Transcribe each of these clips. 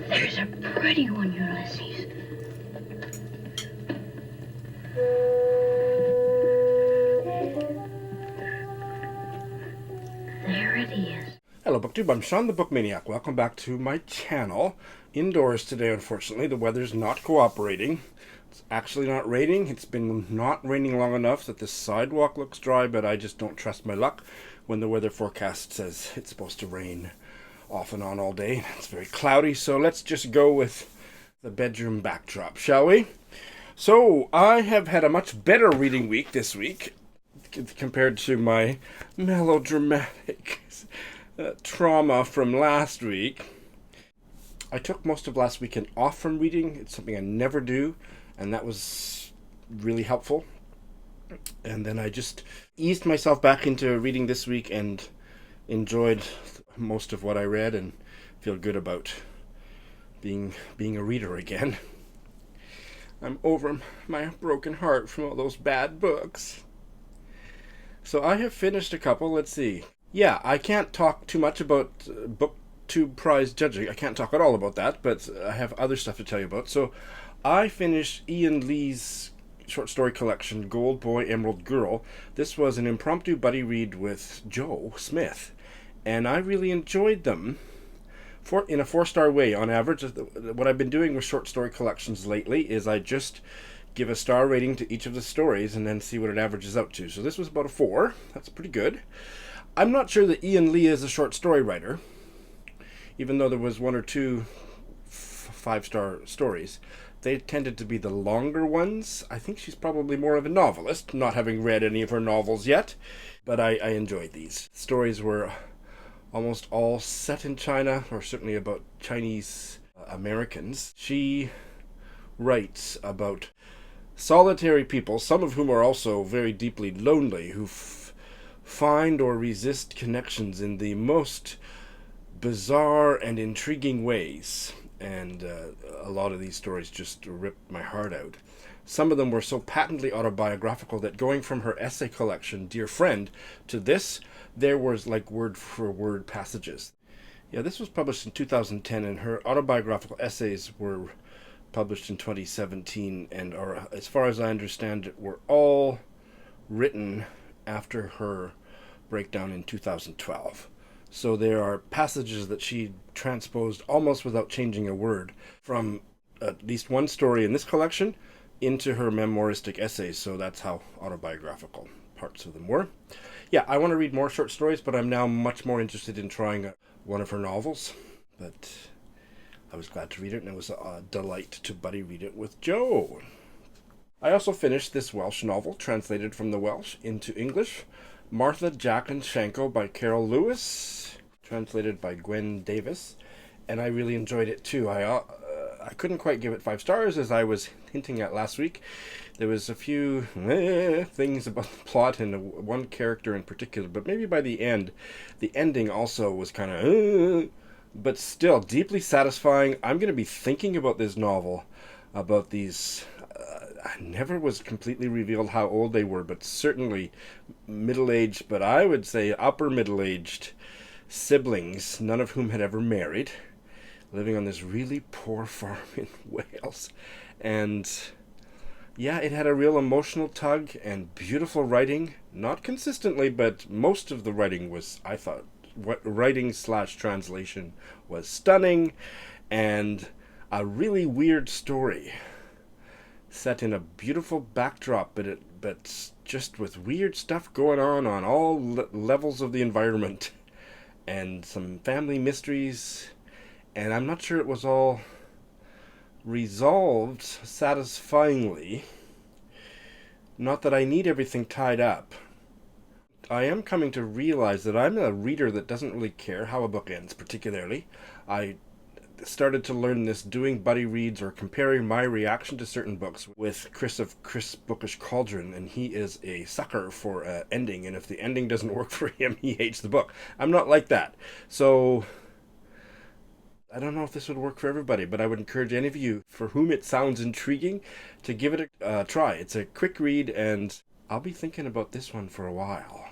There's a pretty one, Ulysses. There it is. Hello BookTube, I'm Sean the Book Maniac. Welcome back to my channel. Indoors today, unfortunately. The weather's not cooperating. It's actually not raining. It's been not raining long enough that the sidewalk looks dry, but I just don't trust my luck when the weather forecast says it's supposed to rain off and on all day. It's very cloudy, so let's just go with the bedroom backdrop, shall we? So, I have had a much better reading week this week compared to my melodramatic trauma from last week. I took most of last weekend off from reading. It's something I never do, and that was really helpful. And then I just eased myself back into reading this week and enjoyed most of what I read and feel good about being a reader again. I'm over my broken heart from all those bad books. So I have finished a couple. Let's see. Yeah, I can't talk too much about BookTube prize judging. I can't talk at all about that, but I have other stuff to tell you about. So I finished Ian Lee's short story collection, Gold Boy, Emerald Girl. This was an impromptu buddy read with Joe Smith, and I really enjoyed them in a 4-star way on average. What I've been doing with short story collections lately is I just give a star rating to each of the stories and then see what it averages out to. So this was about a 4. That's pretty good. I'm not sure that Ian Lee is a short story writer, even though there was 1 or 2 5-star stories. They tended to be the longer ones. I think she's probably more of a novelist, not having read any of her novels yet, but I enjoyed these. Stories were almost all set in China, or certainly about Chinese Americans. She writes about solitary people, some of whom are also very deeply lonely, who find or resist connections in the most bizarre and intriguing ways. And a lot of these stories just ripped my heart out. Some of them were so patently autobiographical that going from her essay collection, Dear Friend, to this, there was like word-for-word passages. Yeah, this was published in 2010, and her autobiographical essays were published in 2017, and are, as far as I understand it, were all written after her breakdown in 2012. So there are passages that she transposed almost without changing a word from at least one story in this collection into her memoiristic essays. So that's how autobiographical parts of them were. Yeah, I want to read more short stories, but I'm now much more interested in trying one of her novels. But I was glad to read it, and it was a delight to buddy read it with Joe. I also finished this Welsh novel, translated from the Welsh into English, Martha, Jack, and Shanko by Carol Lewis, translated by Gwen Davis, and I really enjoyed it too. I couldn't quite give it 5 stars, as I was hinting at last week. There was a few things about the plot and one character in particular, but maybe by the end, the ending also was kind of, but still deeply satisfying. I'm going to be thinking about this novel, about these. I never was completely revealed how old they were, but certainly middle-aged, but I would say upper middle-aged siblings, none of whom had ever married, living on this really poor farm in Wales. And yeah, it had a real emotional tug and beautiful writing, not consistently, but most of the writing was, I thought, writing/translation was stunning, and a really weird story set in a beautiful backdrop, but just with weird stuff going on all levels of the environment, and some family mysteries, and I'm not sure it was all resolved satisfyingly. Not that I need everything tied up. I am coming to realize that I'm a reader that doesn't really care how a book ends, particularly. I started to learn this doing buddy reads or comparing my reaction to certain books with Chris of Chris Bookish Cauldron, and he is a sucker for ending, and if the ending doesn't work for him, he hates the book. I'm not like that. So I don't know if this would work for everybody, but I would encourage any of you for whom it sounds intriguing to give it a try. It's a quick read, and I'll be thinking about this one for a while.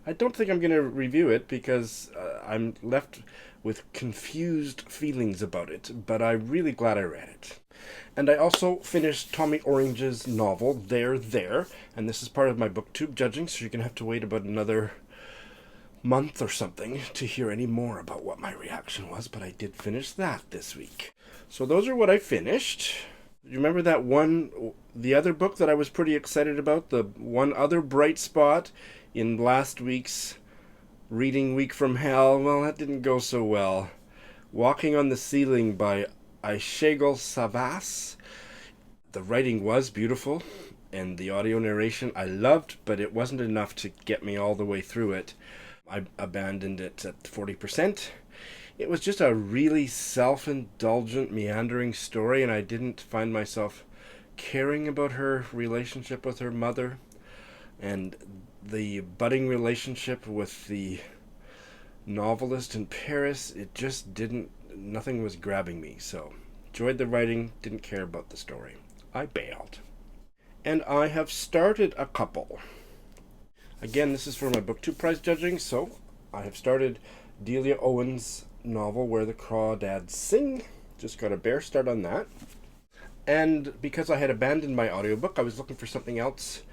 I don't think I'm going to review it because I'm left with confused feelings about it, but I'm really glad I read it. And I also finished Tommy Orange's novel, There, and this is part of my booktube judging, so you're going to have to wait about another month or something to hear any more about what my reaction was, but I did finish that this week. So those are what I finished. You remember the other book that I was pretty excited about, the one other bright spot in last week's Reading Week from Hell? Well, that didn't go so well. Walking on the Ceiling by Aishegel Savas. The writing was beautiful, and the audio narration I loved, but it wasn't enough to get me all the way through it. I abandoned it at 40%. It was just a really self-indulgent, meandering story, and I didn't find myself caring about her relationship with her mother, and the budding relationship with the novelist in Paris. It just nothing was grabbing me, so enjoyed the writing, didn't care about the story. I bailed. And I have started a couple. Again, this is for my BookTube prize judging, so I have started Delia Owens' novel, Where the Crawdads Sing. Just got a bare start on that. And because I had abandoned my audiobook, I was looking for something else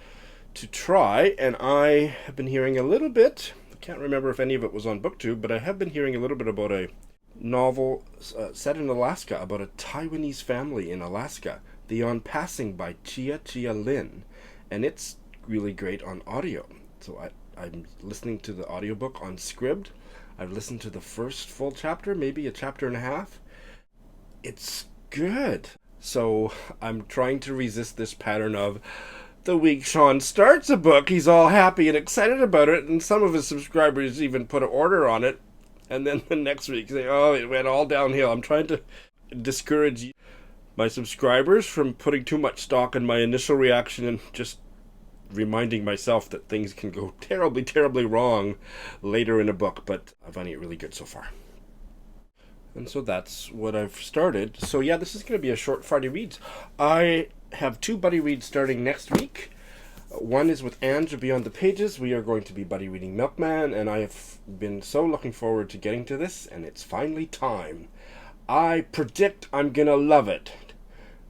to try, and I have been hearing a little bit, I can't remember if any of it was on BookTube, but I have been hearing a little bit about a novel set in Alaska, about a Taiwanese family in Alaska, The On Passing by Chia Lin, and it's really great on audio. So I'm listening to the audiobook on Scribd. I've listened to the first full chapter, maybe a chapter and a half. It's good. So I'm trying to resist this pattern of the week Sean starts a book, he's all happy and excited about it, and some of his subscribers even put an order on it, and then the next week say, oh, it went all downhill. I'm trying to discourage my subscribers from putting too much stock in my initial reaction and just reminding myself that things can go terribly, terribly wrong later in a book, but I'm finding it really good so far. And so that's what I've started. So yeah, this is going to be a short Friday Reads. I have 2 buddy reads starting next week. One is with Ange Beyond the Pages. We are going to be buddy reading Milkman, and I have been so looking forward to getting to this, and it's finally time. I predict I'm going to love it.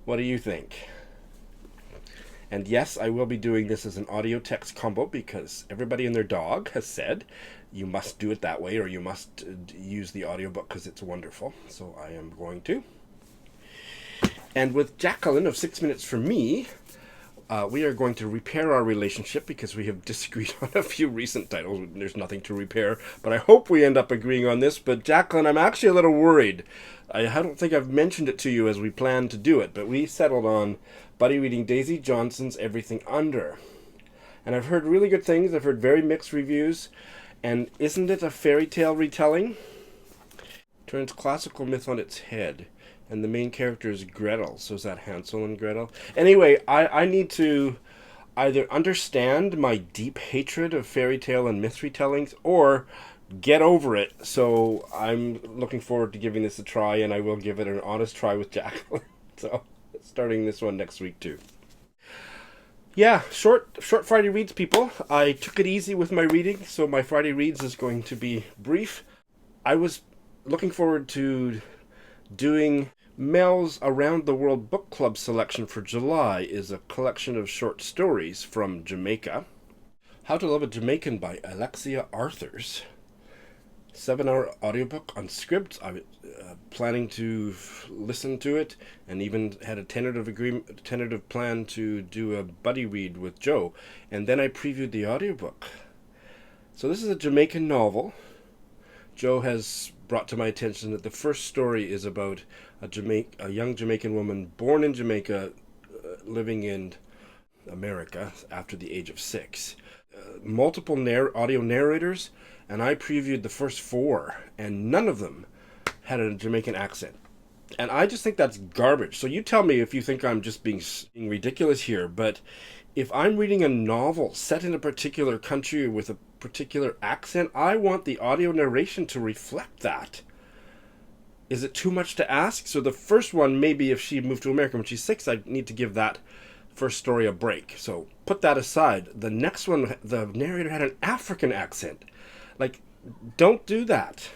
What do you think? And yes, I will be doing this as an audio-text combo because everybody and their dog has said you must do it that way, or you must use the audiobook because it's wonderful. So I am going to. And with Jacqueline of 6 Minutes for Me, we are going to repair our relationship because we have disagreed on a few recent titles. There's nothing to repair, but I hope we end up agreeing on this. But Jacqueline, I'm actually a little worried. I don't think I've mentioned it to you as we planned to do it, but we settled on buddy reading Daisy Johnson's Everything Under. And I've heard really good things. I've heard very mixed reviews. And isn't it a fairy tale retelling? Turns classical myth on its head. And the main character is Gretel. So is that Hansel and Gretel? Anyway, I need to either understand my deep hatred of fairy tale and myth retellings or get over it. So I'm looking forward to giving this a try, and I will give it an honest try with Jacqueline. So starting this one next week too. Yeah, short Friday Reads, people. I took it easy with my reading, so my Friday Reads is going to be brief. I was looking forward to doing Mel's Around the World Book Club selection for July. Is a collection of short stories from Jamaica. How to Love a Jamaican by Alexia Arthurs. 7-hour audiobook on Scribd. I was planning to listen to it, and even had a tentative plan to do a buddy read with Joe, and then I previewed the audiobook. So this is a Jamaican novel. Joe has brought to my attention that the first story is about a young Jamaican woman born in Jamaica, living in America after the age of 6. Multiple audio narrators, and I previewed the first 4, and none of them had a Jamaican accent. And I just think that's garbage. So you tell me if you think I'm just being ridiculous here, but if I'm reading a novel set in a particular country with a particular accent, I want the audio narration to reflect that. Is it too much to ask? So the first one, maybe if she moved to America when she's 6, I'd need to give that first story a break. So put that aside. The next one, the narrator had an African accent. Like, don't do that.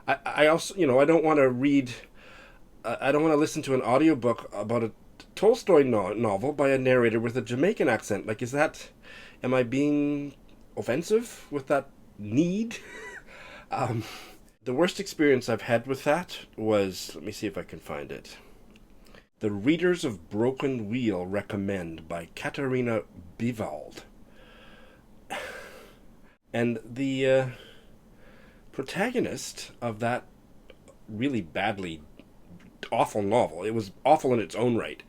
I also, I don't want to read, I don't want to listen to an audiobook about a Tolstoy novel by a narrator with a Jamaican accent. Like, am I being offensive with that need? um, the worst experience I've had with that was, let me see if I can find it. The Readers of Broken Wheel recommend by Katarina Bivald. And the protagonist of that really badly awful novel, it was awful in its own right,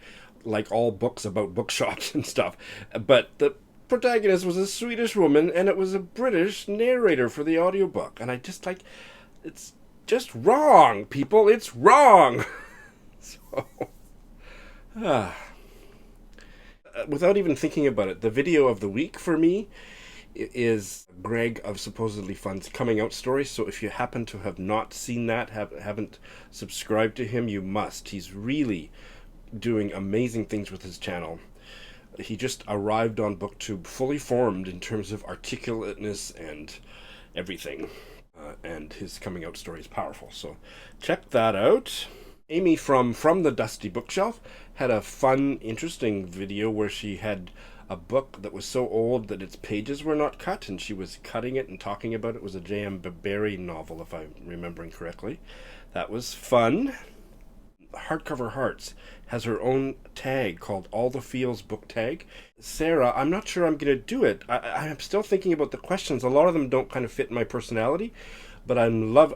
like all books about bookshops and stuff, but the protagonist was a Swedish woman and it was a British narrator for the audiobook. And I just like, it's just wrong, people. It's wrong. So, without even thinking about it, the video of the week for me is Greg of Supposedly Fun's coming out story. So if you happen to have not seen that, haven't subscribed to him, you must. He's really doing amazing things with his channel. He just arrived on BookTube fully formed in terms of articulateness and everything. And his coming out story is powerful. So check that out. Amy from the Dusty Bookshelf had a fun, interesting video where she had a book that was so old that its pages were not cut, and she was cutting it and talking about it. It was a J.M. Barrie novel, if I'm remembering correctly. That was fun. Hardcover Hearts has her own tag called All the Feels book tag. Sarah, I'm not sure I'm going to do it. I'm still thinking about the questions. A lot of them don't kind of fit my personality, but I love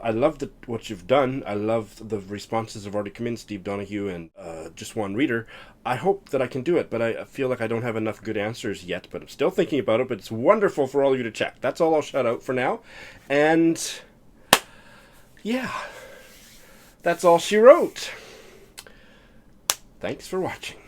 what you've done. I love the responses have already come in. Steve Donahue and Just One Reader. I hope that I can do it, but I feel like I don't have enough good answers yet, but I'm still thinking about it. But it's wonderful for all of you to check. That's all I'll shout out for now. And yeah, that's all she wrote. Thanks for watching.